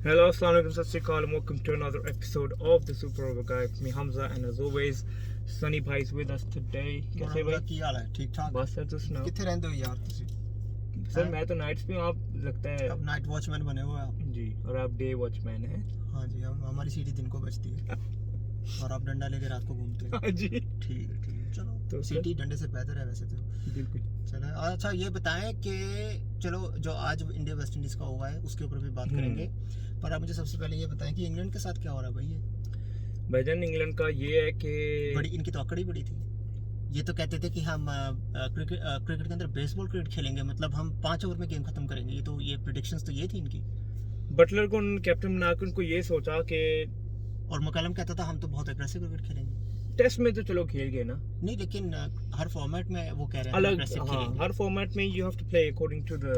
Hello, assalamu alaikum, sat sri akal, and welcome to another episode of the Super Over Guy. It's me Hamza, and as always, Sunny Bhai is with us today. कैसे भाई? ਕੀ ਹਾਲ ਹੈ? ਠੀਕ ਠਾਕ। बस sir, तो सुनाओ। कितने रहते हो यार ਤੁਸੀਂ? सर मैं तो नाइट्स पे हूँ, आप लगता है अब नाइट वॉचमैन बने हुए आप। जी, और आप डे वॉचमैन हैं। हाँ जी, हम हमारी सीटी दिन को बजती है और आप डंडा लेके रात को घूमते हो। हाँ जी, ठीक है ठीक है, चलो तो सीटी डंडे से बेहतर है वैसे तो। बिल्कुल। चलो अच्छा ये बताएं कि चलो जो आज इंडिया वेस्ट इंडीज का हुआ है उसके ऊपर भी बात करेंगे, पर आप मुझे सबसे पहले ये बताएं कि इंग्लैंड के साथ क्या हो रहा है भाई? ये भाईजान इंग्लैंड का ये है कि बड़ी इनकी तो अकड़ ही बड़ी थी। ये तो कहते थे कि हम क्रिकेट के अंदर बेसबॉल क्रिकेट खेलेंगे, मतलब हम 5 ओवर में गेम खत्म करेंगे। ये प्रेडिक्शंस तो ये थी इनकी। बटलर को उन्होंने कैप्टन बनाकर उनको ये सोचा कि और मकलम कहता था हम तो बहुत एग्रेसिव क्रिकेट खेलेंगे। टेस्ट में तो चलो खेल गए ना, नहीं लेकिन हर फॉर्मेट में वो कह रहे हैं अलग। aggressive हाँ, खेलेंगे। हर फॉर्मेट में you have to play according to the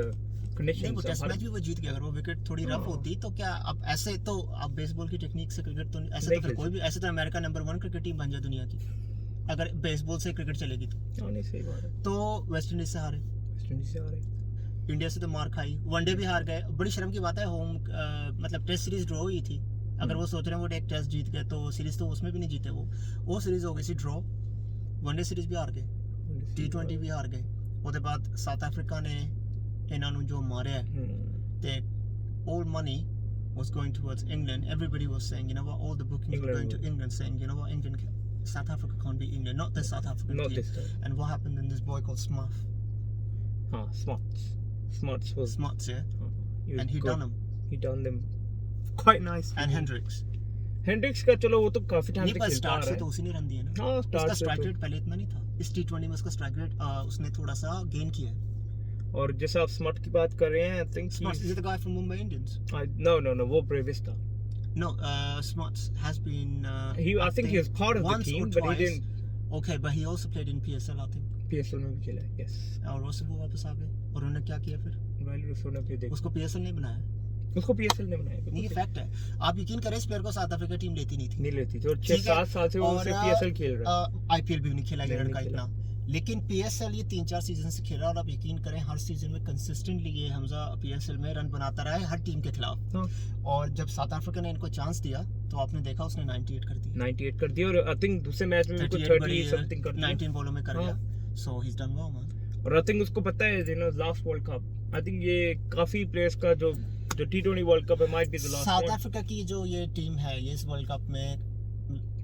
नहीं कंडीशंस। वो टेस्ट मैच भी वो जीत गया। अगर वो विकेट थोड़ी रफ हाँ। होती तो क्या अब ऐसे तो अब बेसबॉल की टेक्निक से क्रिकेट तो ऐसे नहीं तो फिर खेल कोई भी ऐसे तो अमेरिका नंबर 1 क्रिकेट टीम बन जाए दुनिया की अगर बेसबॉल से क्रिकेट चलेगी तो। हाँ, नहीं सही बात है। तो वेस्ट इंडीज से हारे, वेस्ट इंडीज से आ रहे। इंडिया से तो मार खाई, वनडे भी हार गए। बड़ी शर्म की बात है, होम मतलब टेस्ट सीरीज ड्रॉ हुई थी। अगर वो सोच रहे हैं वो एक टेस्ट जीत गए तो सीरीज तो उसमें भी नहीं जीते। वो सीरीज हो गई थी ड्रॉ, वनडे सीरीज भी हार गए, T20 भी हार गए। उसके बाद साउथ अफ्रीका ने इन्होंने जो मारे ते all money was going towards England. Everybody was saying, you know what, all the bookings were going to England, saying, you know what, South Africa can't be England, not the South African Not team. this time. And what happened then? This boy called Smuff, हाँ, Smarts was Smuts, yeah, he was and he good. done him. He done them quite nicely. And Hendricks. Hendricks का चलो वो तो काफी time नहीं से पर खेलता आ स्टार्ट रहा से तो है। उसी ने रन दिए ना। हाँ, उसका स्टार्ट स्ट्राइक से रेट पहले इतना नहीं था। इस T20 में उसका स्ट्राइक रेट उसने थोड़ा सा गेन किया है। तो। और जैसे आप स्मार्ट की बात कर रहे हैं, I think Smuts is the guy from Mumbai Indians. no वो ब्रेविस था। No, Smuts has been. I think he was part of the once team, or but he twice. didn't. Okay, but he also played in PSL, I think. PSL में भी खेला है, yes. और उससे वो वापस आ गए और उन्होंने क्या किया फिर? वेल उसने फिर देखो उसको PSL नहीं बनाया। उसको PSL ने बनाया। नहीं, ये फैक्ट है। आप यकीन करें इस प्लेयर को साउथ अफ्रीका टीम लेती नहीं थी। नहीं लेती थी और ठीक है, 6-7 साल से वो और, सिर्फ PSL खेल रहा है। IPL भी नहीं खेला ये नहीं लड़का खेला। इतना, लेकिन PSL ये 3-4 सीजन से खेला और आप यकीन करें हर सीजन में कंसिस्टेंटली ये हमजा PSL में रन बनाता रहा है हर टीम के खिलाफ। हाँ। और जब साउथ अफ्रीका ने इनको चांस दिया तो आपने देखा उसने 98 कर दिया। 98 कर दिया और आई थिंक दूसरे मैच में भी 30 समथिंग कर दिया। 19 बॉलों में कर हाँ। गया। So he is done well man. और आई थिंक उसको पता है you know last world cup, I think ये काफी प्लेयर्स का जो T20 वर्ल्ड कप है might be the last. South Africa की जो ये टीम है ये इस वर्ल्ड कप में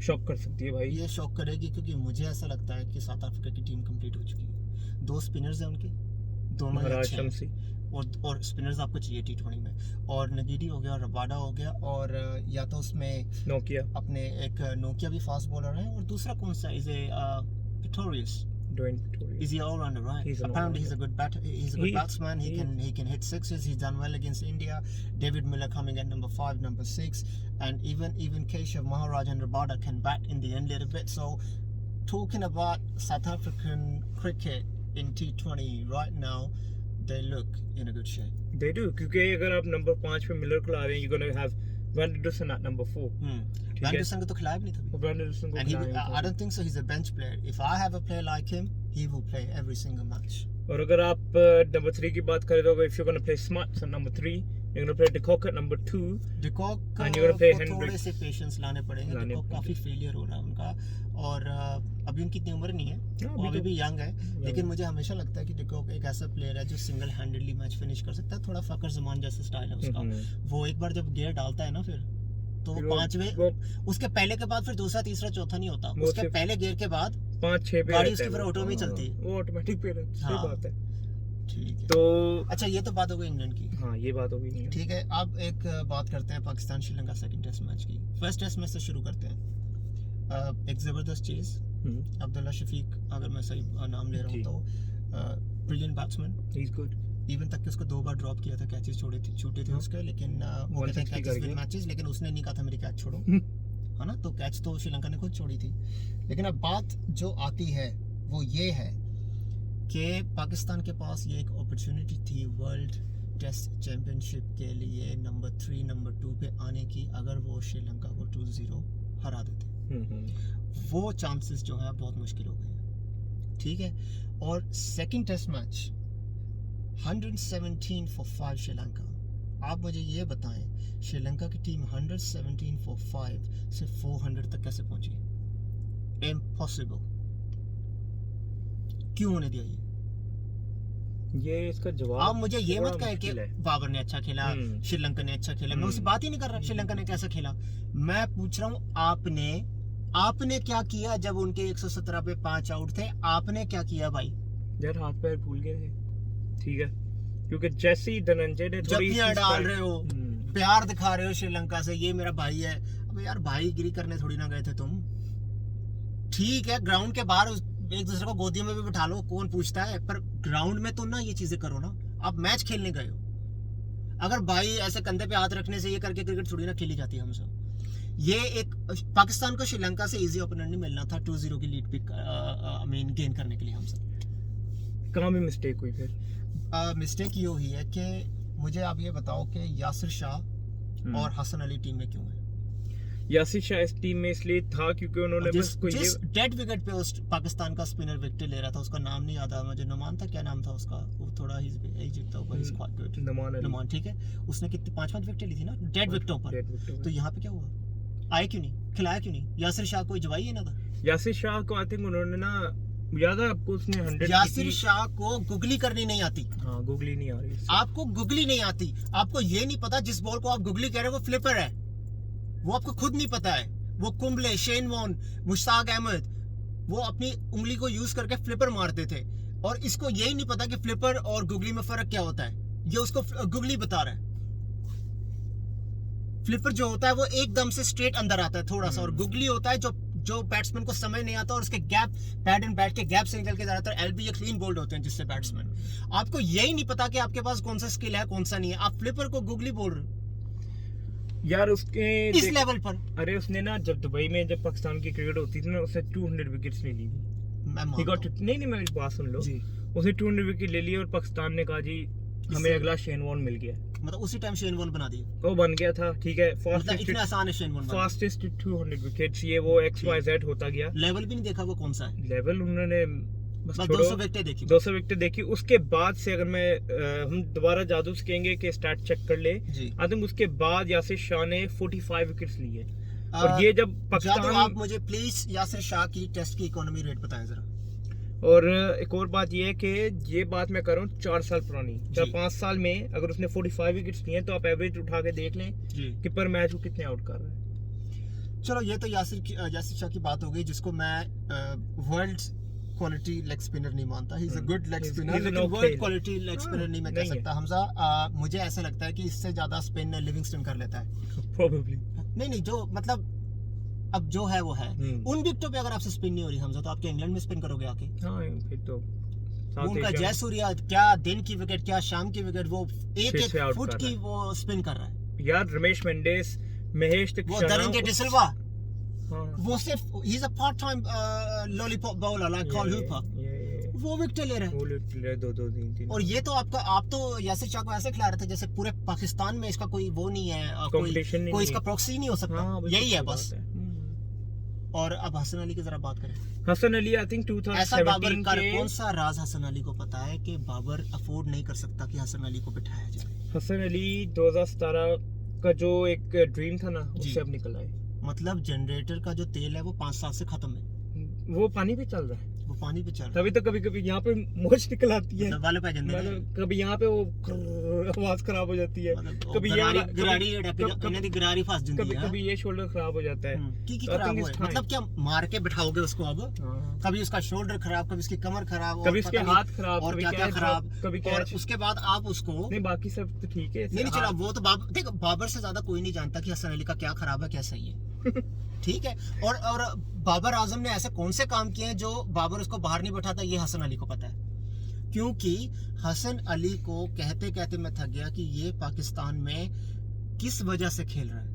शॉक कर सकती है भाई। ये शॉक करेगी क्योंकि मुझे ऐसा लगता है कि साउथ अफ्रीका की टीम कंप्लीट हो चुकी है। 2 स्पिनर्स हैं उनके, दोनों ही महाराज अच्छे हैं। शमसी और स्पिनर्स आपको चाहिए T20 में। और नगीडी हो गया, रबाडा हो गया, और या तो उसमें नोकिया अपने एक नोकिया भी फास्ट बॉलर है, और दूसरा कौन सा is a Pretorius. Dwayne Pretorius. Is he all rounder, right? He's an Apparently all-rounder. he's a good batter. He's a good batsman. He can hit sixes. He's done well against India. David Miller coming at number 5, number 6, and even Keshav Maharaj and Rabada can bat in the end a little bit. So talking about South African cricket in T20 right now, they look in a good shape. They do, क्योंकि अगर आप number 5 पे Miller को ला रहे हैं, you're going to have Van der Dussen at number 4. Van der Dussen को तो खिलाया भी नहीं था। Van der Dussen को And खिलाया I don't think so. He's a bench player. If I have a player like him, he will play every single match. और अगर आप नंबर 3 की बात करें तो if you're going to play Smuts at number 3, you're going to play De Kock at number 2. De Kock And you're going to play को थोड़े Hendricks. से पेशेंस लाने पड़ेंगे। De Kock काफी फेलियर हो रहा है उनका, और अभी उनकी इतनी उम्र नहीं है, वो अभी भी यंग है। लेकिन मुझे हमेशा लगता है कि De Kock एक ऐसा प्लेयर है जो सिंगल हैंडेडली मैच फिनिश कर सकता है। थोड़ा फकर जमान जैसा स्टाइल है उसका। वो एक बार जब गियर डालता है ना फिर तो फिर 5वें उसके पहले के बाद फिर दूसरा तीसरा चौथा नहीं होता। उसके पहले गियर के बाद 5-6 पे गाड़ी उसकी फिर ऑटो में चलती है। वो ऑटोमेटिक पे रहती है। सही हाँ। बात है। ठीक है, तो अच्छा ये तो बात हो गई इंग्लैंड की। हाँ, ये बात होगी नहीं। ठीक है, अब एक बात करते हैं Pakistan Sri Lanka second test match की। फर्स्ट टेस्ट मैच से शुरू करते हैं। एक जबरदस्त चीज, अब्दुल्ला शफीक अगर मैं सही नाम ले रहा हूँ तो brilliant batsman. He is good. Even तक कि उसको 2 बार ड्रॉप किया था, कैचेस छूटे थे उसके, लेकिन वो कहते हैं कैचेस विन मैचेस, लेकिन उसने नहीं कहा था मेरी कैच छोड़ो, है ना। तो कैच तो श्रीलंका ने खुद छोड़ी थी। लेकिन अब बात जो आती है वो ये है कि पाकिस्तान के पास ये एक अपॉर्चुनिटी थी वर्ल्ड टेस्ट चैंपियनशिप के लिए नंबर 3 नंबर 2 पे आने की, अगर वो श्रीलंका को 2-0 हरा देते। वो चांसेस जो है बहुत मुश्किल हो गए। ठीक है, और second test match 117 for 5 Sri Lanka, आप मुझे ये बताएं, श्रीलंका की टीम 117 for 5 से 400 तक कैसे पहुंची? इम्पॉसिबल। क्यों होने दिया ये इसका जवाब आप मुझे ये मत कहें कि बाबर ने अच्छा खेला, श्रीलंका ने अच्छा खेला। मैं उससे बात ही नहीं कर रहा श्रीलंका ने कैसा खेला। मैं पूछ रहा हूँ आपने क्या किया जब उनके 117 पे 5 आउट थे? आपने क्या किया भाई? यार हाथ पैर फूल गए थे, ठीक है, क्योंकि जैसे ही धनंजय ने थोड़ी जपियां डाल रहे हो, प्यार दिखा रहे हो श्रीलंका से, ये मेरा भाई है। अब यार भाईगिरी करने थोड़ी ना गए थे तुम। ठीक है, ग्राउंड के बाहर एक दूसरे को गोदियों में भी बिठा लो, कौन पूछता है, पर ग्राउंड में तो ना ये चीजें करो ना। आप मैच खेलने गए हो, अगर भाई ऐसे कंधे पे हाथ रखने से ये करके क्रिकेट थोड़ी ना खेली जाती है हमसे। ये एक पाकिस्तान को श्रीलंका से इजी ओपोनेंट नहीं मिलना था 2-0 की लीड पिक गेन करने के लिए हमसे। कहाँ में मिस्टेक हुई फिर? मिस्टेक ये हुई है कि मुझे आप ये बताओ कि यासिर शाह और हसन अली टीम में क्यों है? यासिर शाह इस टीम में इसलिए था क्योंकि उन्होंने बस कोई जिस डेड विकेट पे उस पाकिस्तान का स्पिनर विकेट ले रहा था, उसका नाम नहीं याद आ मुझे, नुमान था, क्या नाम था उसका, वो थोड़ा नुमान, ठीक है। उसने कितनी 5-5 विकेट ली थी ना डेड विकेटों पर। तो यहाँ पे क्या हुआ? आए क्यों नहीं, खिलाया क्यों नहीं? यासिर शाह कोई जवाई है ना था? यासिर शाह को आई थिंक उन्होंने ना, याद है आपको, उसने 100 यासिर शाह को गुगली करनी नहीं आती। हाँ, गुगली नहीं आ रही, आपको गुगली नहीं आती। आपको ये नहीं पता जिस बॉल को आप गुगली कह रहे हो वो फ्लिपर है, वो आपको खुद नहीं पता है। वो कुंबले, शेन वॉन, मुश्ताक अहमद, वो अपनी उंगली को यूज करके फ्लिपर मारते थे, और इसको यही नहीं पता कि फ्लिपर और गुगली में फर्क क्या होता है। ये उसको गुगली बता रहा है। फ्लिपर जो होता है वो एकदम से स्ट्रेट अंदर आता है थोड़ा सा, और गुगली होता है जो बैट्समैन को समझ नहीं आता और उसके गैप, पैड एंड बैट के गैप से निकल के ज्यादातर एलबी या क्लीन बोल्ड होते हैं, जिससे बैट्समैन, आपको यही नहीं पता कि आपके पास कौन सा स्किल है कौन सा नहीं है, आप फ्लिपर को गुगली बोल रहे हो यार उसके इस लेवल पर। अरे उसने ना, जब दुबई में जब पाकिस्तान की क्रिकेट होती थी ना, उसने 200 विकेट्स ले ली थी। नहीं, मेरी बात सुन लो, उसने 200 विकेट ले ली और पाकिस्तान ने कहा जी हमें अगला शेन वॉन मिल गया। मतलब उसी टाइम शेन वॉन बना दिया, वो बन गया था, ठीक है, इतना आसान है शेन वॉन, फास्टेस्ट 200 विकेट्स, ये वो XYZ होता गया। लेवल भी नहीं देखा वो कौन सा है, लेवल उन्होंने बस 200 विकेटें देखी। 200 विकेटें देखी। उसके बाद से अगर हम दोबारा जादू से कहेंगे कि स्टैट चेक कर ले, आई थिंक उसके बाद यासिर शाह ने 45 विकेट्स लिए। और ये जब पाकिस्तान, आप मुझे प्लीज यासिर शाह की टेस्ट की इकोनॉमी रेट बताएं जरा। और एक और बात ये है कि ये बात मैं कर रहा हूँ 4 साल पुरानी, 4-5 साल में अगर उसने 45 विकेट्स लिए तो आप एवरेज उठा के देख लें कि पर मैच वो कितने आउट कर रहा है। चलो ये तो यासिर शाह की बात हो गई, जिसको मैं वर्ल्ड क्वालिटी लेग स्पिनर नहीं मानता। ही is a good leg spinner, लेकिन वर्ल्ड क्वालिटी लेग स्पिनर नहीं मैं कह सकता। हमजा, मुझे ऐसा लगता है कि इससे ज्यादा स्पिन लिविंगस्टन कर लेता है प्रोबेबली। नहीं, जो मतलब अब जो है वो है। उन विकेटों पे अगर आपसे स्पिन नहीं हो रही हमजा, तो आप क्या इंग्लैंड में स्पिन करोगे आके? हाँ, फिर तो उनका जयसूर्या, क्या दिन की विकेट क्या शाम की विकेट, वो एक फुट की वो स्पिन कर रहा है यार। रमेश मेंडिस, महेश तक, वो दरिंगे डिसिल्वा, वो सिर्फ ही is a part time lollipop bowler like call Hooper, वो विकेट ले रहे हैं 2-3। और ये तो आप तो यासिर शाह को ऐसे खिला रहे थे जैसे पूरे पाकिस्तान में इसका कोई वो नहीं है, कोई इसका प्रॉक्सी नहीं हो सकता। यही है बस। और अब हसन अली की जरा बात करें। हसन अली आई थिंक 2017 के कौन सा राज हसन अली को पता है कि बाबर अफोर्ड नहीं कर सकता कि हसन अली को बिठाया जाए? हसन अली 2017 का जो एक ड्रीम था ना, उससे अब निकल आए। मतलब जनरेटर का जो तेल है वो 5 साल से खत्म है, वो पानी पे चल रहा है, वो पानी पे चल रहा है। तभी तो कभी यहाँ पे मोच निकल आती है, मतलब कभी यहाँ पे वो आवाज खराब हो जाती है, कभी कभी ये शोल्डर खराब हो जाता है। मतलब क्या मार के बिठाओगे उसको? अब कभी उसका शोल्डर खराब, कभी उसकी कमर खराब, कभी उसके हाथ खराब, और क्या खराब, कभी और उसके बाद आप उसको नहीं, बाकी सब तो ठीक है। नहीं चला, वो तो देखो बाबर से ज्यादा कोई नहीं जानता कि हसन अली का क्या खराब है क्या सही है। ठीक है, और बाबर आजम ने ऐसे कौन से काम किए हैं जो बाबर उसको बाहर नहीं बैठाता, ये हसन अली को पता है। क्योंकि हसन अली को कहते कहते मैं थक गया कि ये पाकिस्तान में किस वजह से खेल रहा है।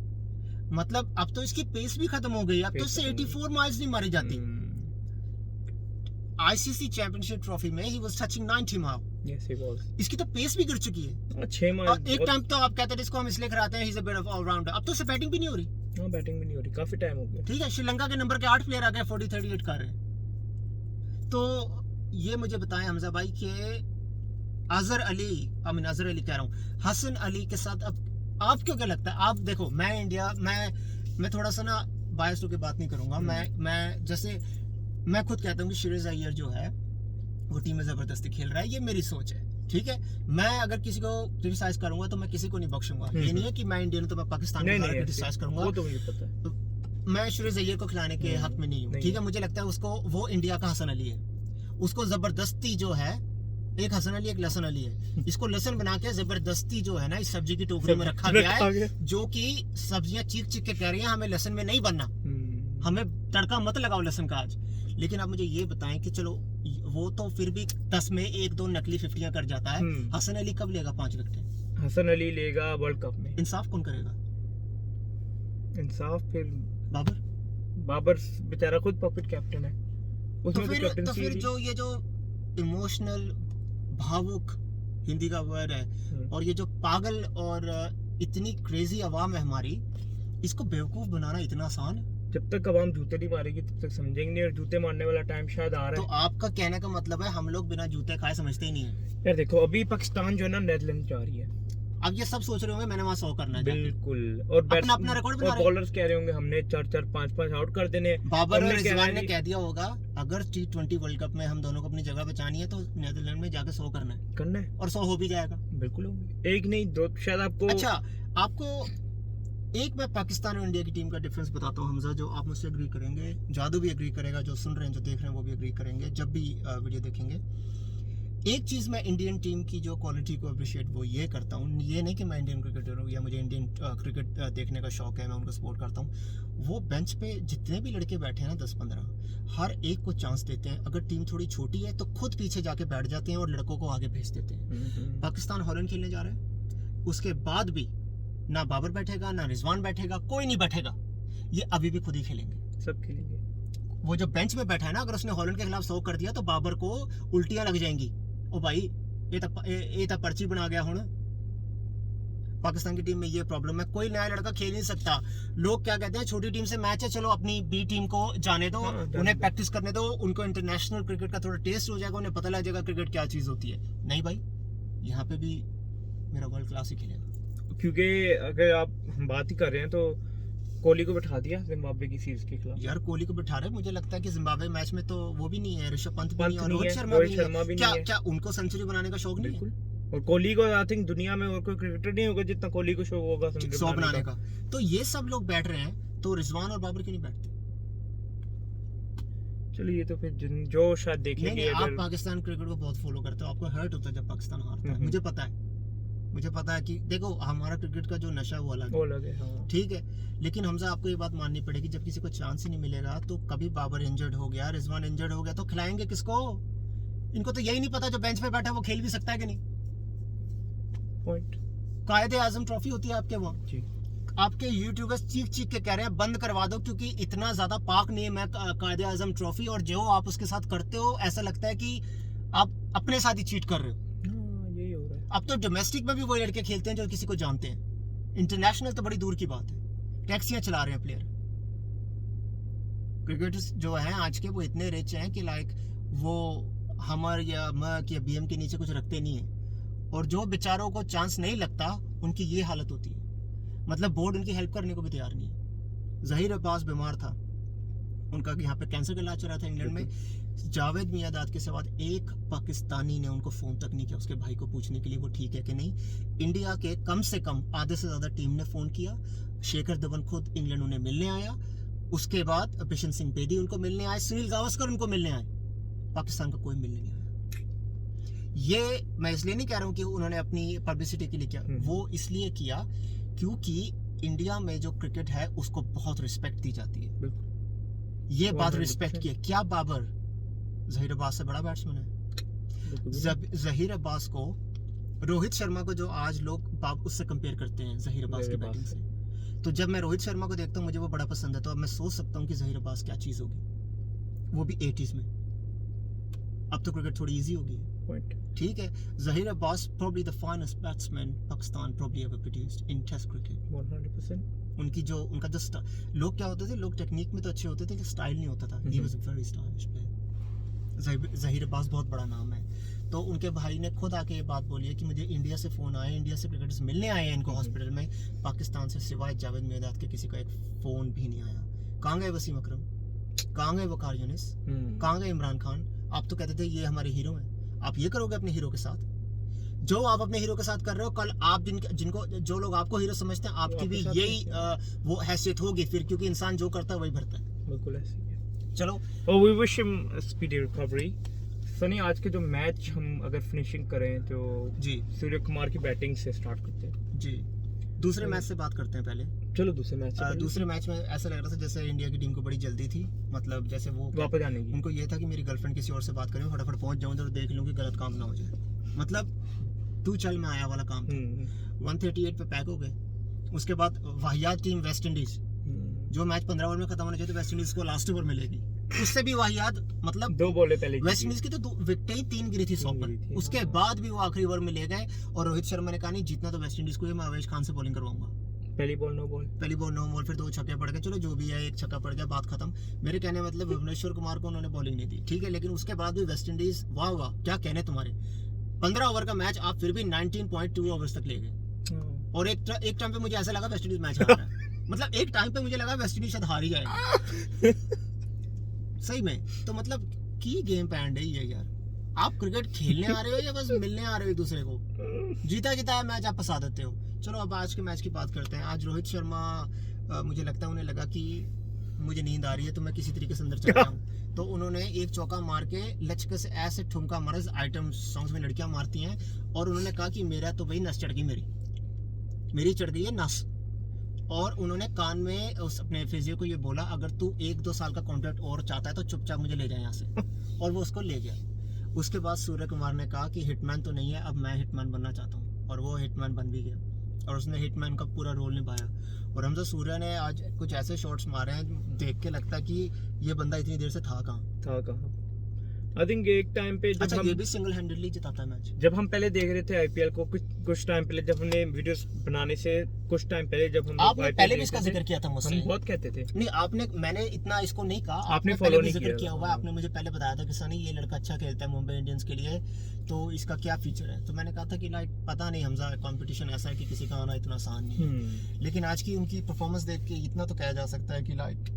मतलब अब तो इसकी पेस भी खत्म हो गई, अब तो इससे 84 माइल्स नहीं मारी जाती। आईसीसी चैंपियनशिप ट्रॉफी में he was touching 90 mile. Yes, he was. इसकी तो पेस भी गिर चुकी है। 6 माइल। एक टाइम तो आप कहते थे इसको हम इसलिए कराते हैं, he is a bit of allrounder. अब तो उससे बैटिंग भी नहीं हो रही। हाँ, बैटिंग भी नहीं हो रही, काफी टाइम हो गया। ठीक है, श्रीलंका के नंबर के 8 प्लेयर आ गए, 40-38 कर रहे हैं। तो ये मुझे बताएं हमजा भाई कि अजहर अली कह रहा हूँ, हसन अली के साथ अब आपको क्या लगता है? आप देखो, मैं थोड़ा सा ना बायस होकर बात नहीं करूंगा। मैं जैसे मैं खुद कहता हूँ कि श्रेयस अय्यर जो है वो टीम में जबरदस्ती खेल रहा है, ये मेरी सोच है, ठीक है। मैं अगर किसी को क्रिटिसाइज करूंगा तो मैं किसी को नहीं बख्शूंगा। ये नहीं है कि मैं इंडियन तो मैं पाकिस्तान को क्रिटिसाइज करूंगा, वो तो मुझे पता है। मैं श्रेयस अय्यर को खिलाने के हक में नहीं हूँ, ठीक है। मुझे लगता है उसको, वो इंडिया का हसन अली है, उसको जबरदस्ती जो है, एक हसन अली एक लसन अली है, इसको लसन बना के जबरदस्ती जो है ना इस सब्जी की टोकरी में रखा गया है, जो कि सब्जियां चीख चीख के कह रही हैं हमें लसन में नहीं बनना, हमें तड़का मत लगाओ लसन का आज। लेकिन आप मुझे ये बताएं कि चलो वो तो फिर भी 10 में 1-2 नकली 50 कर जाता है, हसन अली कब लेगा 5 विकेट? हसन अली लेगा वर्ल्ड कप में। इंसाफ कौन करेगा? इंसाफ फिर बाबर बेचारा खुद पॉकेट कैप्टन है उसमें। तो फिर जो ये जो इमोशनल भावुक हिंदी का वर्ड है और ये जो पागल और इतनी क्रेजी आवाम है हमारी, इसको बेवकूफ बनाना इतना आसान है? जब तक आवाम जूते नहीं मारेगी तब तक समझेंगे नहीं, और जूते मारने वाला टाइम शायद आ रहा है। तो आपका कहने का मतलब है हम लोग बिना जूते खाए समझते ही नहीं है? यार देखो, अभी पाकिस्तान जो है ना नेदरलैंड जा रही है, अब ये सब सोच रहे होंगे मैंने वहाँ 100 करना है, बिल्कुल, और अपना रिकॉर्ड बना रहे हैं। बॉलर्स कह रहे होंगे हमने 4-4 5-5 आउट कर देने। बाबर और रिजवान ने कह दिया होगा अगर T20 वर्ल्ड कप में हम दोनों को अपनी जगह बचानी है तो नेदरलैंड में जाके 100 करना है, और 100 हो भी जाएगा। बिल्कुल होंगे, एक नहीं 2 शायद आपको। अच्छा, आपको एक मैं पाकिस्तान और इंडिया की टीम का डिफरेंस बताता हूँ हमजा, जो आप मुझसे एग्री करेंगे, जादू भी एग्री करेगा, जो सुन रहे हैं जो देख रहे हैं वो भी एग्री करेंगे जब भी वीडियो देखेंगे। एक चीज़ मैं इंडियन टीम की जो क्वालिटी को अप्रिशिएट वो ये करता हूँ, ये नहीं कि मैं इंडियन क्रिकेटर हूँ या मुझे इंडियन क्रिकेट देखने का शौक है, मैं उनको सपोर्ट करता हूँ। वो बेंच पे जितने भी लड़के बैठे हैं ना 10-15, हर एक को चांस देते हैं। अगर टीम थोड़ी छोटी है तो खुद पीछे जाके बैठ जाते हैं और लड़कों को आगे भेज देते हैं। पाकिस्तान हॉलैंड खेलने जा रहा है, उसके बाद भी ना बाबर बैठेगा ना रिजवान बैठेगा, कोई नहीं बैठेगा, ये अभी भी खुद ही खेलेंगे, सब खेलेंगे। वो जो बेंच में बैठा है ना, अगर उसने हॉलैंड के खिलाफ 100 कर दिया तो बाबर को उल्टियां लग जाएंगी। ओ भाई ये तो पर्ची बना गया हुण। पाकिस्तान की टीम में ये प्रॉब्लम है, कोई नया लड़का खेल नहीं सकता। लोग क्या कहते हैं, छोटी टीम से मैच है, चलो अपनी बी टीम को जाने दो, उन्हें प्रैक्टिस करने दो, उनको इंटरनेशनल क्रिकेट का थोड़ा टेस्ट हो जाएगा, उन्हें पता लग जाएगा क्रिकेट क्या चीज होती है। नहीं भाई, यहाँ पे भी मेरा वर्ल्ड क्लास ही खेलेगा। क्योंकि अगर आप बात ही कर रहे हैं तो कोहली को बिठा दिया जिम्बाब्वे की सीरीज के खिलाफ। यार कोहली को बिठा रहे, मुझे लगता है कि जिम्बाब्वे मैच में तो वो भी नहीं है, ऋषभ पंत भी नहीं है, रोहित शर्मा भी नहीं है। क्या उनको सेंचुरी बनाने का शौक नहीं है? और कोहली को आई थिंक दुनिया में और कोई क्रिकेटर नहीं होगा जितना कोहली को शौक होगा 100 बनाने का। तो ये सब लोग बैठ रहे हैं, तो रिजवान और बाबर क्यों नहीं बैठते? चलिए, तो फिर जो शायद देखेंगे। आप पाकिस्तान क्रिकेट को बहुत फॉलो करते हो, आपको हर्ट होता है जब पाकिस्तान हारता है, मुझे पता है कि देखो हमारा क्रिकेट का जो नशा वो अलग है, हाँ। ठीक है, लेकिन हमजा आपको ये बात माननी पड़ेगी, जब किसी को चांस ही नहीं मिलेगा तो कभी बाबर इंजर्ड हो गया, रिजवान इंजर्ड हो गया, तो खिलाएंगे किसको? इनको तो यही नहीं पता जो बेंच पे बैठा है वो खेल भी सकता है कि नहीं। पॉइंट। कायदे आजम ट्रॉफी होती है आपके वहाँ जी, आपके यूट्यूबर्स चीख चीख के कह रहे हैं बंद करवा दो, क्योंकि इतना ज्यादा पाक नेम है कायदे आजम ट्रॉफी, और जो आप उसके साथ करते हो ऐसा लगता है कि आप अपने साथ ही चीट कर रहे हो। अब तो डोमेस्टिक में भी वही लड़के खेलते हैं जो किसी को जानते हैं, इंटरनेशनल तो बड़ी दूर की बात है, टैक्सियां चला रहे हैं प्लेयर। क्रिकेटर्स जो हैं आज के वो इतने रिच हैं कि लाइक वो हमर या मक या बीएम के नीचे कुछ रखते नहीं है, और जो बेचारों को चांस नहीं लगता उनकी ये हालत होती है, मतलब बोर्ड उनकी हेल्प करने को भी तैयार नहीं है। जहीर अब्बास बीमार था, उनका यहाँ पे कैंसर का इलाज चल रहा था इंग्लैंड में, जावेद मियांदाद के बाद एक पाकिस्तानी ने उनको फोन तक नहीं किया उसके भाई को पूछने के लिए वो ठीक है कि नहीं। इंडिया के कम से कम आधे से ज्यादा टीम ने फोन किया, शेखर धवन खुद इंग्लैंड उन्हें मिलने आया, उसके बाद बिशन सिंह बेदी उनको मिलने आए, सुनील गावस्कर उनको मिलने आए, पाकिस्तान का कोई मिलने नहीं आया। ये मैं इसलिए नहीं कह रहा हूँ कि उन्होंने अपनी पब्लिसिटी के लिए किया, वो इसलिए किया क्योंकि इंडिया में जो क्रिकेट है उसको बहुत रिस्पेक्ट दी जाती है, ये बात रिस्पेक्ट की है। क्या बाबर जहीर अब्बास से बड़ा बैट्समैन है? जहीर अब्बास को, रोहित शर्मा को जो आज लोग उससे कंपेयर करते हैं जहीर अब्बास की बैटिंग से, तो जब मैं रोहित शर्मा को देखता हूँ मुझे वो बड़ा पसंद है, तो अब मैं सोच सकता हूँ कि जहीर अब्बास क्या चीज होगी, वो भी 80s में। अब तो क्रिकेट थोड़ी इजी होगी, ठीक है। Zaheer Abbas probably the finest batsman Pakistan probably ever produced in Test cricket 100%। उनका जो लोग क्या होते थे, लोग टेक्निक में तो अच्छे होते थे, स्टाइल नहीं होता था। He was a very stylish player। Zaheer Abbas बहुत बड़ा नाम है। तो उनके भाई ने खुद आके ये बात बोली है कि मुझे इंडिया से फ़ोन आए, इंडिया से क्रिकेटर्स मिलने आए हैं इनको हॉस्पिटल में, पाकिस्तान से सिवाय जावेद मियांदाद के किसी का एक फ़ोन भी नहीं आया। कहाँ गए वसीम अकरम, कहाँ गए वकार यूनिस, कहाँ गए इमरान खान? आप तो कहते थे ये हमारे हीरो हैं, आप ये करोगे अपने हीरो के साथ? जो आप अपने हीरो के साथ कर रहे हो, कल आप जिनको जो लोग आपको हीरो समझते हैं, आपकी भी यही वो हैसियत होगी फिर, क्योंकि इंसान जो करता है वही भरता है। बिल्कुल ऐसे ही है। चलो, और we wish him speedy recovery. Sunny, आज के जो मैच हम अगर फिनिशिंग करें तो जी सूर्य कुमार की बैटिंग से स्टार्ट करते हैं। जी, दूसरे मैच से बात करते हैं पहले। चलो दूसरे मैच से। दूसरे मैच में ऐसा लग रहा था जैसे इंडिया की टीम को बड़ी जल्दी थी, मतलब जैसे वो वापस आने की। उनको ये था कि मेरी गर्लफ्रेंड किसी और से बात करें, फटाफट पहुंच जाऊं तो देख लूं कि गलत काम ना हो जाए, मतलब तू चल मैं आया वाला काम था। 138 पे पैक हो गए। उसके बाद वाहियात टीम वेस्ट इंडीज, जो मैच 15 ओवर में खत्म होना चाहिए तो वेस्ट इंडीज को लास्ट ओवर मिलेगी, उससे भी वाहियात, मतलब 2 बॉलें पहले वेस्ट इंडीज की तो विकेटें ही 3 गिरी थी 100 पर, उसके बाद भी वो आखिरी ओवर में ले गए। और रोहित शर्मा ने कहा नहीं जीतना तो वेस्ट इंडीज को ही, मैं अवेश खान से बॉलिंग करवाऊंगा। पहली बॉल नो बॉल, फिर 2 छक्के पड़ गए, चलो जो भी है, 1 छक्का पड़ गया, बात खत्म। मेरे कहने मतलब भुवनेश्वर कुमार को उन्होंने बॉलिंग नहीं दी, ठीक है, लेकिन उसके बाद भी वेस्ट इंडीज वाह वाह क्या कहने तुम्हारे। 15 ओवर का मैच आप फिर भी 19.2 ओवर्स तक ले गए। और एक टाइम पे मुझे ऐसा लगा वेस्ट इंडीज मैच हार रहा है, मतलब एक टाइम पे मुझे लगा वेस्ट इंडीज शायद हार ही जाएगा सही में। तो मतलब की गेम प्लान है ये यार, आप क्रिकेट खेलने आ रहे हो या बस मिलने आ रहे हो एक दूसरे को? जीता मैच आप फंसा देते हो। चलो अब आज के मैच की बात करते हैं। आज रोहित शर्मा मुझे लगता है उन्हें लगा कि मुझे नींद आ रही है तो मैं किसी तरीके से अंदर चला जाऊं, तो उन्होंने एक चौका मार के लचके से ऐसे ठुमका मारा, आइटम सॉन्ग्स में लड़कियां मारती हैं, और उन्होंने कहा कि मेरा तो भाई नस चढ़ गई, मेरी चढ़ गई है नस। और उन्होंने कान में उस अपने फिजियो को ये बोला, अगर तू 1-2 साल का कॉन्ट्रैक्ट और चाहता है तो चुपचाप मुझे ले जाए यहाँ से और वो उसको ले गया। उसके बाद सूर्य कुमार ने कहा कि हिटमैन तो नहीं है, अब मैं हिटमैन बनना चाहता हूँ, और वो हिटमैन बन भी गया और उसने हिटमैन का पूरा रोल निभाया। और हमजा सूर्य ने आज कुछ ऐसे शॉट्स मारे हैं देख के लगता है कि ये बंदा इतनी देर से था कहाँ। आई थिंक एक टाइम पे जब हम ये भी सिंगल हैंडेडली जिताता है मैच। जब हम पहले देख रहे थे आईपीएल को, कुछ टाइम पहले जब हमने वीडियोस बनाने से कुछ टाइम पहले जब हम आपने पहले भी इसका जिक्र किया था मुझसे, हम बहुत कहते थे। नहीं आपने, मैंने इतना इसको नहीं कहा, आपने फॉलो नहीं किया हुआ है। आपने मुझे पहले बताया था कि सनी ये लड़का अच्छा खेलता है मुंबई इंडियंस के लिए, तो इसका क्या फीचर है। तो मैंने कहा था कि लाइक पता नहीं हमजा, कंपटीशन ऐसा है कि किसी का आना इतना आसान नहीं है, लेकिन आज की उनकी परफॉर्मेंस देख के इतना तो कहा जा सकता है कि लाइक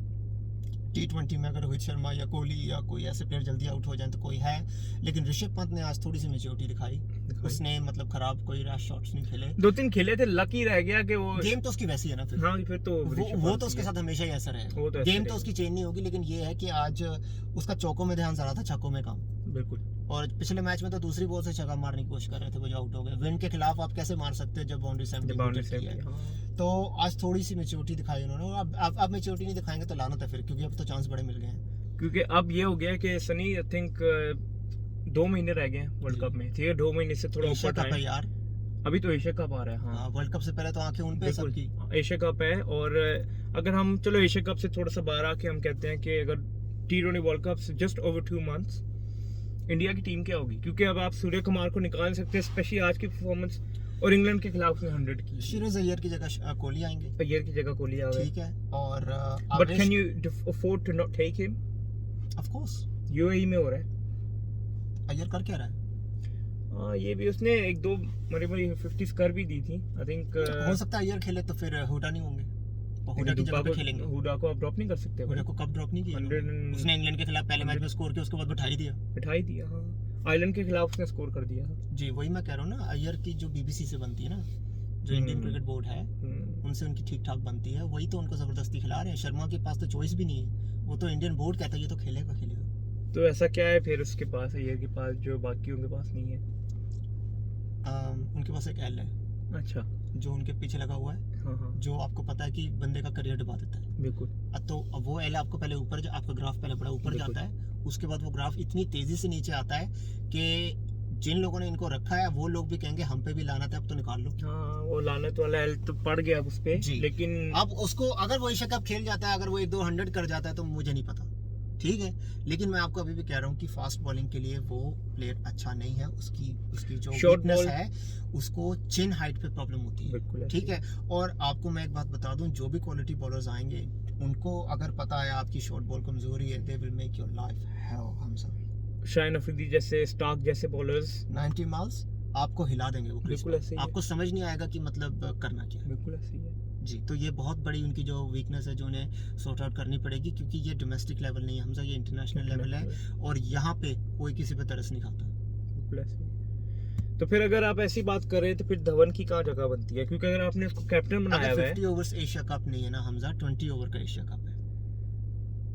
T20 में अगर रोहित शर्मा या कोहली या कोई ऐसे प्लेयर जल्दी आउट हो जाए तो कोई है, लेकिन ऋषभ पंत ने आज थोड़ी सी मैच्योरिटी दिखाई। उसने मतलब खराब कोई रैश शॉट्स नहीं खेले, 2-3 खेले थे, लकी रह गया कि वो गेम तो उसकी वैसी है ना फिर। हाँ, फिर तो वो तो उसके साथ हमेशा ही ऐसा रहेगा, गेम तो उसकी चेंज नहीं होगी। लेकिन ये है कि आज उसका चौकों में ध्यान ज्यादा था, छक्कों में कम। बिल्कुल। और पिछले मैच में तो दूसरी बॉल से छक्का मारने की कोशिश कर रहे थे, वो जो आउट हो गए। विन के खिलाफ आप कैसे मार सकते हो जब बाउंड्री सेफ्टी है। तो आज थोड़ी सी मैच्योरिटी दिखाई उन्होंने। अब मैच्योरिटी नहीं दिखाएंगे तो लानत है फिर, क्योंकि अब तो चांस बड़े मिल गए हैं। क्योंकि अब ये हो गया कि सनी आई थिंक 2 महीने रह गए वर्ल्ड कप में, ठीक है, 2 महीने से थोड़ा ऊपर है यार। अभी तो एशिया कप आ रहा है। हाँ, वर्ल्ड कप से पहले तो आंखें उन पे सबकी। एशिया कप है, और अगर हम चलो एशिया कप से थोड़ा सा बाहर आके हम कहते हैं कि अगर T20 वर्ल्ड कप से जस्ट ओवर 2 मंथ्स इंडिया की टीम क्या होगी, क्योंकि अब आप सूर्य कुमार को निकाल सकते हैं, स्पेशली आज की परफॉर्मेंस, और इंग्लैंड के खिलाफ उसने 100 की। शिरोज अय्यर की जगह कोहली आएंगे, अय्यर की जगह कोहली आ गए, ठीक है। और but can you afford to not take him? Of course UAE में हो रहा है। अय्यर कर क्या रहा है? ये भी उसने 1-2 मरी 50s कर भी दी थी आई थिंक। हो सकता है अय्यर खेले तो फिर हुडा नहीं होंगे, हुडा की जगह पे खेलेंगे। हुडा को आप ड्रॉप नहीं कर सकते। हुडा को कब ड्रॉप नहीं किया? उसने इंग्लैंड के खिलाफ पहले मैच में स्कोर किया, उसके बाद बिठा दिया। हाँ, आयरलैंड के खिलाफ उसने स्कोर कर दिया जी। वही मैं कह रहा हूँ ना, अय्यर की जो बीबीसी से बनती है ना, जो इंडियन क्रिकेट बोर्ड है, उनसे उनकी ठीक ठाक बनती है, वही तो उनको जबरदस्ती खिला रहे हैं। शर्मा के पास तो चॉइस भी नहीं है, वो तो इंडियन बोर्ड कहता है ये तो खेलेगा। तो ऐसा क्या है फिर उसके पास, अय्यर के पास, जो बाकी उनके पास नहीं है? उनके पास एक एल है, अच्छा, जो उनके पीछे लगा हुआ है। हाँ। जो आपको पता है कि बंदे का करियर डुबा देता है। बिल्कुल। तो वो एल आपको पहले ऊपर, आपका ग्राफ पहले बड़ा ऊपर जाता है, उसके बाद वो ग्राफ इतनी तेजी से नीचे आता है कि जिन लोगों ने इनको रखा है वो लोग भी कहेंगे हम पे भी लानत है, अब तो निकाल लो। हाँ, वो लानत वाला एल तो पड़ गया अब उस पे, लेकिन अब उसको अगर वो एशिया कप खेल जाता है, अगर वो 1-2 100 कर जाता है तो मुझे नहीं पता, ठीक है। लेकिन मैं आपको अभी भी कह रहा हूँ कि फास्ट बॉलिंग के लिए वो प्लेयर अच्छा नहीं है। उसकी जो वीकनेस है, उसको चिन हाइट पे प्रॉब्लम होती है, ठीक है। और आपको मैं एक बात बता दूं, जो भी क्वालिटी बॉलर्स आएंगे, उनको अगर पता है आपकी शॉर्ट बॉल कमजोरी है, they will make your life hell. Hamza Shaheen Afridi जैसे, स्टार्क जैसे बॉलर्स 90 माइल्स आपको हिला देंगे वो क्रीज बिल्कुल पर। ऐसे ही है। आपको समझ नहीं आएगा कि मतलब करना क्या है। बिल्कुल ऐसे ही है। जी, तो ये बहुत बड़ी उनकी जो वीकनेस है जो उन्हें सॉर्ट आउट करनी पड़ेगी, क्योंकि ये डोमेस्टिक लेवल नहीं है हमजा, ये इंटरनेशनल लेवल है और यहाँ पे कोई किसी पे तरस नहीं खाता। बिल्कुल ऐसे ही। तो फिर अगर आप ऐसी बात करें तो फिर धवन की कहाँ जगह बनती है, क्योंकि अगर आपने उसको कैप्टन बनाया अगर हुआ है 50 ओवर्स एशिया कप नहीं है ना हमजा, 20 ओवर का एशिया कप है।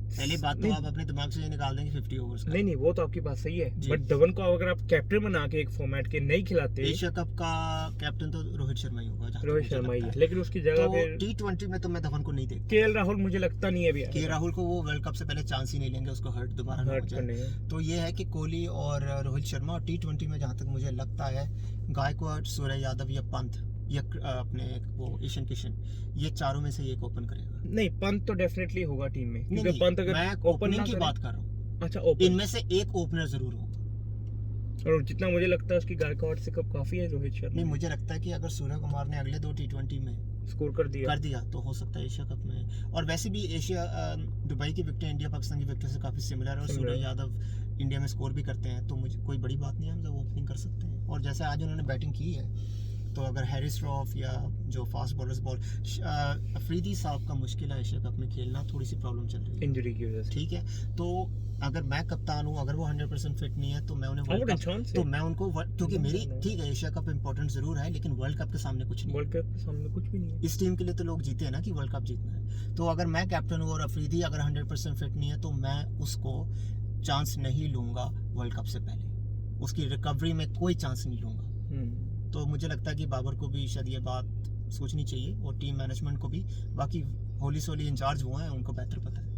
पहली बात तो नहीं। आप अपने दिमाग से ये निकाल देंगे 50 ओवर्स का। नहीं नहीं, वो तो आपकी बात सही है, जी। बट धवन को अगर आप कैप्टन बना के एक फॉर्मेट के नहीं खिलाते, एशिया कप का कैप्टन तो रोहित शर्मा ही होगा, जहाँ तक रोहित मुझे शर्मा ही लगता है, है। लेकिन उसकी जगह तो फिर T20 में तो मैं धवन को नहीं देखता। केएल राहुल मुझे लगता नहीं है अभी के राहुल को वो वर्ल्ड कप से पहले चांस ही नहीं लेंगे, उसको हर्ट दोबारा ना हो हर्ट जाए। करने का। तो ये है कि कोहली और रोहित शर्मा, और T20 में जहाँ तक मुझे लगता है गायकवाड, सूर्य यादव या पंत या अपने वो ईशान किशन, ये चारों में से एक ओपन करेगा। नहीं, पंत तो डेफिनेटली होगा टीम में, नहीं, क्योंकि पंत मैं अगर ओपन ओपनिंग ना की करे, बात कर रहा हूँ। अच्छा ओपन, इनमें से एक ओपनर जरूर होगा। और जितना मुझे लगता है उसकी गायकवाड से कब काफी है रोहित शर्मा। नहीं, मुझे लगता है कि अगर सूर्य कुमार ने अगले 2 T20 में स्कोर कर दिया तो हो सकता है एशिया कप में। और वैसे भी एशिया दुबई की विकेट इंडिया पाकिस्तान की विकेट से काफी सिमिलर है, और सूर्य यादव इंडिया में स्कोर भी करते हैं, तो मुझे कोई बड़ी बात नहीं है, हम जब ओपनिंग कर सकते हैं। और जैसे आज उन्होंने बैटिंग की है, तो अगर हैरिस रॉफ या जो फास्ट बॉलर्स अफरीदी साहब का मुश्किल है एशिया कप में खेलना, थोड़ी सी प्रॉब्लम चल रही है इंजरी की वजह से। ठीक है, तो अगर मैं कप्तान हूँ, अगर वो 100% फिट नहीं है, तो मैं उन्हें वर्ल्ड कप, तो मैं उनको क्योंकि मेरी ठीक है एशिया कप इंपॉर्टेंट जरूर है, लेकिन वर्ल्ड कप के सामने कुछ नहीं। वर्ल्ड कप के सामने कुछ भी नहीं है। इस टीम के लिए तो लोग जीते हैं ना कि वर्ल्ड कप जीतना है। तो अगर मैं कैप्टन हूँ और अफरीदी अगर 100% फिट नहीं है, तो मैं उसको चांस नहीं लूंगा वर्ल्ड कप से पहले, उसकी रिकवरी में कोई चांस नहीं लूंगा। तो मुझे लगता है कि बाबर को भी शायद ये बात सोचनी चाहिए, और टीम मैनेजमेंट को भी। बाकी होली सोली इंचार्ज वो हैं, उनको बेहतर पता है।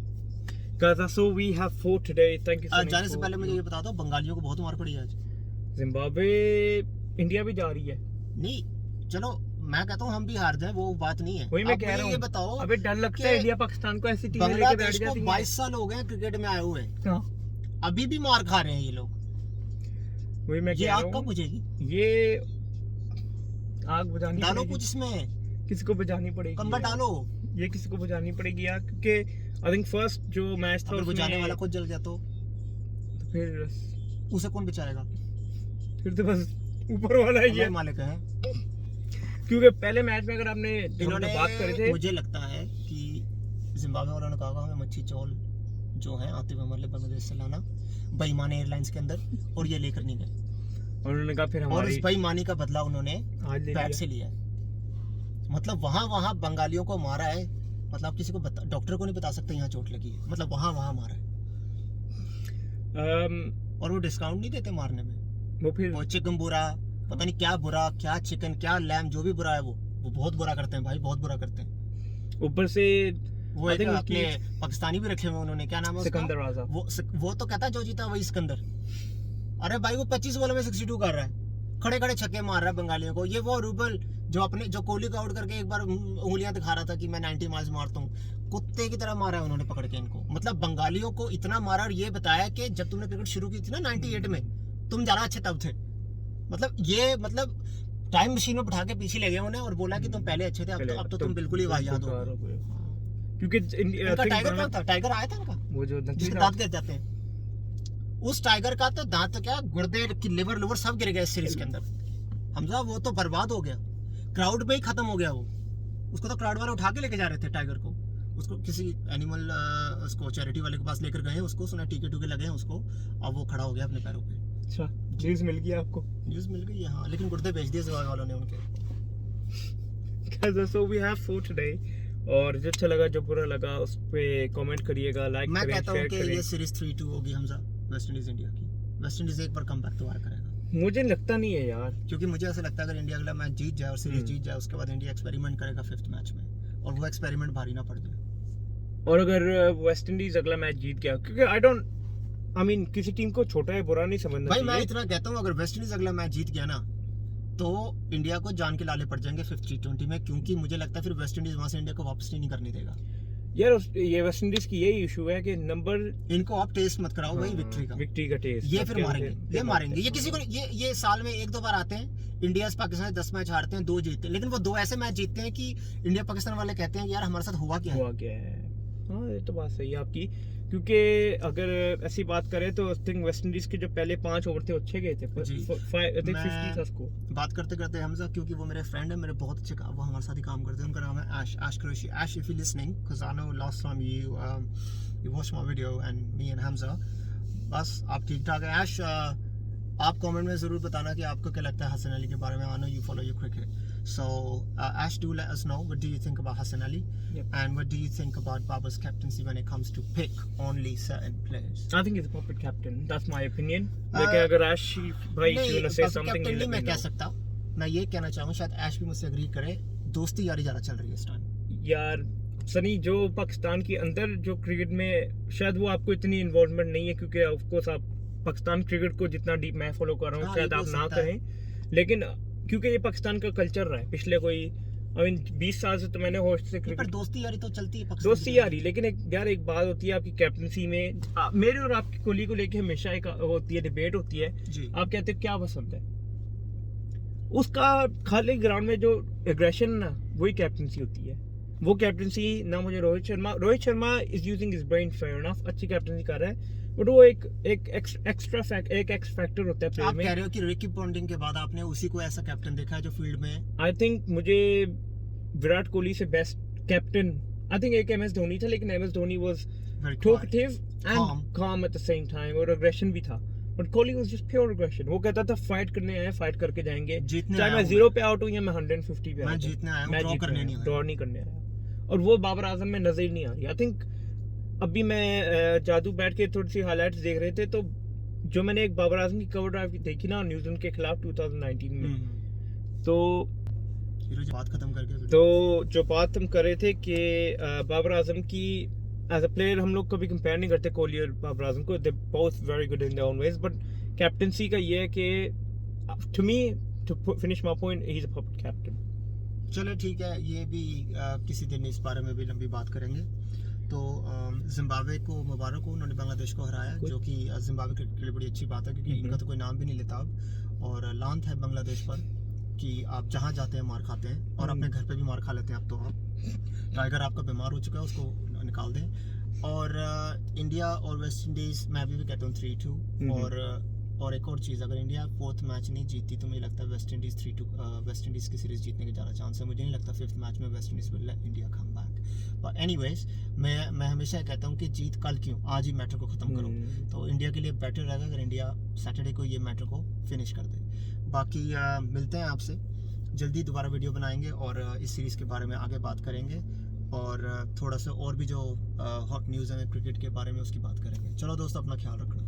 So we have 4 today. Thank you so much. जाने से पहले मुझे ये बता दो, बंगालियों को बहुत मार पड़ी है आज। जिम्बाब्वे इंडिया भी जा रही है। नहीं, चलो मैं कहता हूँ हम भी हार जाए, वो बात नहीं है। वही मैं कह रहा हूँ, ये बताओ, अबे डर लगता है इंडिया पाकिस्तान को, ऐसी टीमें लेके बैठ बांग्लादेश को जाती हैं। 22 साल हो गए हैं क्रिकेट में आए हुए, हाँ, अभी भी मार खा रहे हैं ये लोग। वही मैं ये कह रहा आग हूँ, कब बुझेगी? ये आग बुझानी डालो पड़ेगी। कुछ इसमें, किसी को बुझानी पड़ेगी कंबल यार। डालो। ये किसी को बुझानी पड़ेगी यार, क्योंकि आई थिंक फर्स्ट जो मैच था अगर उसमें बुझाने वाला खुद जल गया तो फिर उसे कौन बचाएगा? तो बस ऊपर वाला ही है, अल्लाह मालिक है। क्योंकि पहले मैच में अगर आपने इन्होंने बात करे थे, मुझे लगता है कि जिम्बाब्वे वालों ने कहा हमें मच्छी चौल जो है आतिफ अहमद ने बांग्लादेश से लाना बेईमानी एयरलाइंस के अंदर, और ये लेकर नहीं गए, और उन्होंने कहा फिर और हमारी इस बेईमानी का बदला उन्होंने आज ले बैट लिया। से लिया है। मतलब वहां बंगालियों को मारा है, मतलब आप किसी को डॉक्टर को नहीं बता सकते यहाँ चोट लगी है, मतलब वहां मारा है। और वो डिस्काउंट नहीं देते मारने में, वो फिर वो चिकन बुरा, पता नहीं क्या बुरा, क्या चिकन, क्या लैम, जो भी बुरा है वो बहुत बुरा करते हैं भाई, बहुत बुरा करते हैं। ऊपर से वो एक अपने पाकिस्तानी भी रखे हुए उन्होंने, क्या नाम है उसका? सिकंदर राजा। वो तो कहता है जो जीता वही सिकंदर। अरे भाई वो 25 बॉलों में 62 कर रहा है, खड़े खड़े छक्के मार रहा है बंगालियों को। ये वो रूबल जो कोहली को आउट करके एक बार उंगलियां दिखा रहा था कि मैं 90 माइल्स मारता हूँ, कुत्ते की तरह मारा है उन्होंने पकड़ के इनको। मतलब बंगालियों को इतना मारा, और ये बताया कि जब तुमने क्रिकेट शुरू की थी ना 98 में, तुम ज्यादा अच्छे तब थे। मतलब टाइम मशीन में बिठा के पीछे ले गए उन्हें और बोला कि तुम पहले अच्छे थे, अब तो तुम बिल्कुल ही वाहियात हो गए। क्योंकि टाइगर कौन था? टाइगर आया था इनका, वो जो जिसके दांत गिर जाते हैं, उस टाइगर का तो दांत तो क्या, गुर्दे की लिवर सब गिर गए इस सीरीज के अंदर। हमजा वो तो बर्बाद हो गया, क्राउड में ही खत्म हो गया वो। उसको तो क्राउड वाले उठा के लेके जा रहे थे टाइगर को, उसको किसी एनिमल उसको चैरिटी वाले के पास लेकर गए, उसको सुना टीके टूके लगे हैं उसको, अब वो खड़ा हो गया अपने पैरों पे। अच्छा, न्यूज़ मिल गई आपको? न्यूज़ मिल गई है हाँ, लेकिन गुर्दे बेच दिए जवाब वालों ने उनके। So we have 4 today, और जो अच्छा लगा जो बुरा लगा उस पे कमेंट करिएगा, लाइक मैं करें, कहता हूँ शेयर कि करें। ये सीरीज 3-2 होगी हमजा, वेस्ट इंडीज इंडिया की। वेस्ट इंडीज एक बार कमबैक दोबारा करेगा। मुझे लगता नहीं है यार, क्योंकि मुझे ऐसा लगता है अगर इंडिया अगला मैच जीत जाए और सीरीज जीत जाए, उसके बाद इंडिया एक्सपेरिमेंट करेगा 5th मैच में, और वो एक्सपेरिमेंट भारी ना पड़ जाए। और अगर वेस्ट इंडीज अगला मैच जीत गया, क्योंकि आई मीन किसी टीम को छोटा या बुरा नहीं समझना भाई चाहिए। मैं इतना कहता हूँ, अगर वेस्ट इंडीज अगला मैच जीत गया ना, तो इंडिया को जान के लाले पड़ जाएंगे 5th T20 में, क्योंकि मुझे लगता है फिर वेस्ट इंडीज वहां से इंडिया को वापस नहीं करने देगा यार। ये वेस्ट इंडीज की यही इशू है कि नंबर, इनको आप टेस्ट मत कराओ भाई विक्ट्री का टेस्ट, ये फिर मारेंगे ये किसी को। ये साल में 1-2 बार आते हैं, इंडिया से पाकिस्तान 10 मैच हारते हैं, 2 जीतते हैं, लेकिन वो 2 ऐसे मैच जीतते हैं कि इंडिया पाकिस्तान वाले कहते हैं यार हमारे साथ हुआ क्या है। हाँ, ये तो बात सही है आपकी। क्योंकि अगर ऐसी बात करें तो आई थिंक वेस्ट इंडीज के जो पहले 5 ओवर थे अच्छे गए थे, 50 था स्कोर। बात करते करते हमजा, क्योंकि वो मेरे फ्रेंड है, मेरे बहुत अच्छे वो हमारे साथ ही काम करते हैं, उनका नाम है Ash Qureshi. Ash, if you listening, because I know last time you watch my video and me and Hamza, बस आप ठीक ठाक है। ऐश, आप कमेंट में ज़रूर बताना कि आपको क्या लगता है हसन अली के बारे में। I know you follow your cricket, so Ash, do let us know, what do you think about Hassan Ali? Yep. And what do you think about Babar's captaincy when it comes to pick only certain players? I think he's a puppet captain, that's my opinion. लेकिन अगर Ash भाई if you wanna say something, नहीं मैं कह सकता, मैं ये कहना चाहूँगा, शायद ऐश भी मुझसे एग्री करे, दोस्ती यारी ज़्यादा चल रही है इस टाइम। यार सनी, जो पाकिस्तान के अंदर जो क्रिकेट में शायद वो आपको इतनी इन्वॉल्वमेंट नहीं है, क्योंकि ऑफ कोर्स आप पाकिस्तान क्रिकेट को जितना डीप मैं फॉलो कर रहा हूँ शायद आप ना करें, लेकिन क्योंकि ये पाकिस्तान का कल्चर रहा है पिछले कोई 20 साल से, तो मैंने होस्ट से क्रिकेट, दोस्ती यारी तो चलती है, दोस्ती यारी, लेकिन एक बात होती है आपकी कैप्टनसी में, मेरे और आपकी कोहली को लेके हमेशा एक होती है, डिबेट होती है। आप कहते हो क्या पसंद है उसका, खाली ग्राउंड में जो एग्रेशन ना, वही कैप्टनसी होती है। वो कैप्टनसी ना मुझे Rohit Sharma is using his brain, fair enough, अच्छी कैप्टनसी कर रहा है, बट वो एक एक्स फैक्टर होता है प्लेयर में। आप कह रहे हो कि रिकी पॉन्टिंग के बाद आपने उसी को ऐसा कैप्टन देखा है जो फील्ड में, आई थिंक मुझे विराट कोहली से बेस्ट कैप्टन आई थिंक एक MS धोनी था, लेकिन MS Dhoni was talkative and calm at the same time, और एग्रेशन भी था, but Kohli was just pure aggression. वो कहता था फाइट करने आए, फाइट करके जाएंगे, चाहे मैं 0 पे आउट हूं या मैं 150 पे, मैं जीतने आया हूं, ड्रॉ नहीं करने आया। और वो बाबर आजम में नजर ही नहीं आ रही। आई थिंक अभी मैं जादू बैठ के थोड़ी सी हाइलाइट्स देख रहे थे, तो जो मैंने एक बाबर आजम की कवर ड्राइव देखी ना न्यूजीलैंड के खिलाफ 2019 में, तो बात खत्म करके, तो जो बात हम कर रहे थे कि बाबर आजम की एज अ प्लेयर हम लोग कभी कंपेयर नहीं करते कोहली और बाबर आजम को, they both very good in their own ways, but captaincy का ये है कि to me, to finish my point, he is a perfect captain. चलो ठीक है, ये भी किसी दिन इस बारे में भी लंबी बात करेंगे। तो जिम्बाब्वे को मुबारक हो, उन्होंने बांग्लादेश को हराया, जो कि जिम्बाब्वे क्रिकेट के लिए बड़ी अच्छी बात है, क्योंकि इनका तो कोई नाम भी नहीं लेता अब, और लांत है बांग्लादेश पर कि आप जहाँ जाते हैं मार खाते हैं, और अपने घर पे भी मार खा लेते हैं। अब तो आप टाइगर आपका बीमार हो चुका है, उसको निकाल दें। और इंडिया और वेस्ट इंडीज़, मैं अभी भी कहता हूँ 3-2, और एक और चीज़, अगर इंडिया 4th मैच नहीं जीती तो मुझे लगता है वेस्ट इंडीज़ 3-2 वेस्ट इंडीज़ की सीरीज़ जीतने के ज़्यादा चांस है। मुझे नहीं लगता 5th मैच में West Indies will let India come back. But anyways, मैं हमेशा कहता हूँ कि जीत कल क्यों, आज ही मैटर को ख़त्म करो, तो इंडिया के लिए बेटर रहेगा अगर इंडिया सैटरडे को ये मैटर को फिनिश कर दे। बाकी मिलते हैं आपसे जल्दी, दोबारा वीडियो बनाएंगे और इस सीरीज़ के बारे में आगे बात करेंगे, और थोड़ा सा और भी जो हॉट न्यूज़ है क्रिकेट के बारे में उसकी बात करेंगे। चलो दोस्तों, अपना ख्याल रखना।